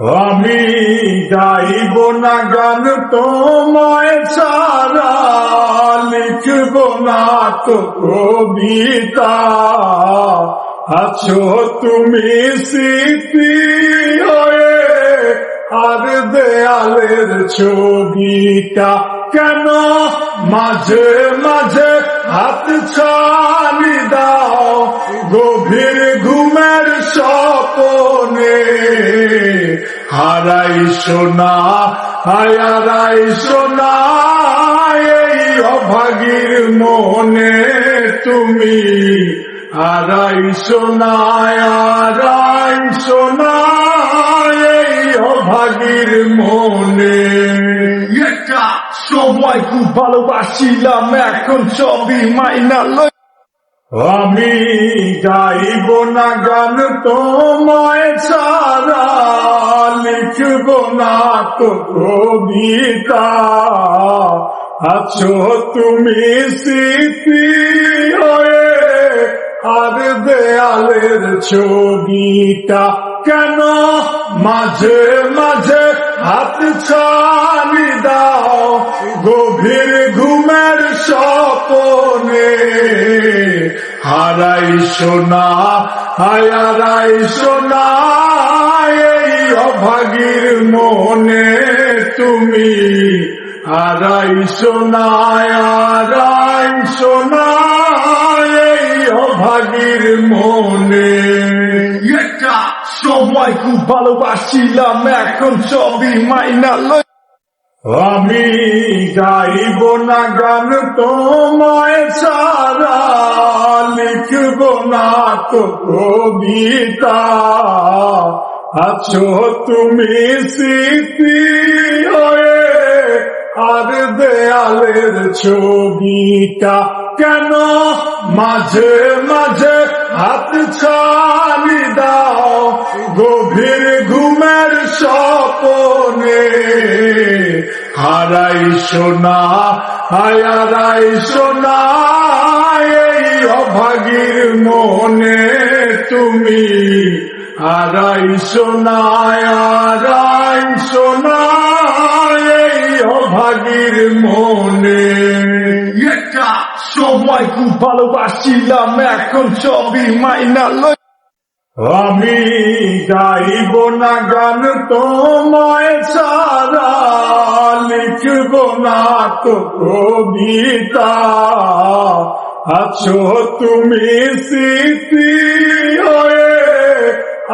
আমি গাইব না গান তোমায় ছাড়া, লিখব না তো কবিতা। আছো তুমি স্মৃতি হয়ে আর দেয়ালের ছবিটা। কেন মাঝে মাঝে হাত ছাড়ি দাও গভীর ঘুমের স্বপনে। হারাইছো না হারাইছো না এই অভাগীর মনে তুমি। হারাইছো না হারাইছো না এই অভাগীর মনে। একটা সময় খুব ভালোবাসিলাম, এখন সবই মাইনা লই। আমি গাইব না গান তোমায় ছাড়া, লিখব না তো কবিতা। আছো তুমি স্মৃতি হয়ে আর দেয়ালের ছবিটা। কেন মাঝে মাঝে হাত ছাড়ি দাও গভীর ঘুমের স্বপনে। হারাইছো না হারাইছো না এই অভাগীর মনে তুমি। হারাইছো না হারাইছো না এই অভাগীর মনে। একটা সময় খুব ভালোবাসিলাম, এখন সবই মাইনা লই। আমি গাইব না গান তোমায় ছাড়া, লিখব না তো কবিতা। আছো তুমি স্মৃতি হয়ে আর দেয়ালের ছবিটা। কেন মাঝে মাঝে হাত ছাড়ি দাও গভীর ঘুমের স্বপনে। হারাইছো না হারাইছো না এই অভাগীর মনে তুমি। হারাইছো না হারাইছো না এই অভাগীর মনে। একটা সময় খুব ভালোবাসিলাম, এখন সবই মাইনা লই। আমি গাইব না গান তোমায় ছাড়া, লিখব না তো কবিতা। আছো তুমি স্মৃতি হয়ে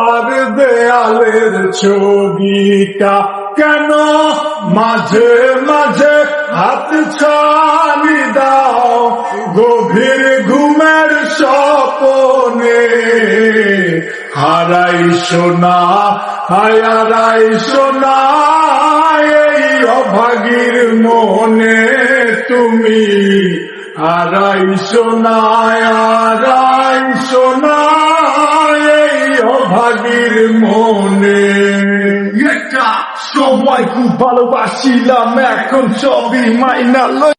আর দেয়ালের ছবিটা। কেন মাঝে মাঝে হাত ছাড়ি দাও গভীর ঘুমের স্বপনে। হারাইছো না হারাইছো না এই অভাগীর মনে তুমি। হারাইছো না হারাইছো না এই অভাগীর মনে। একটা সময় খুব ভালোবাসিলাম, এখন সবই মাইনা লই।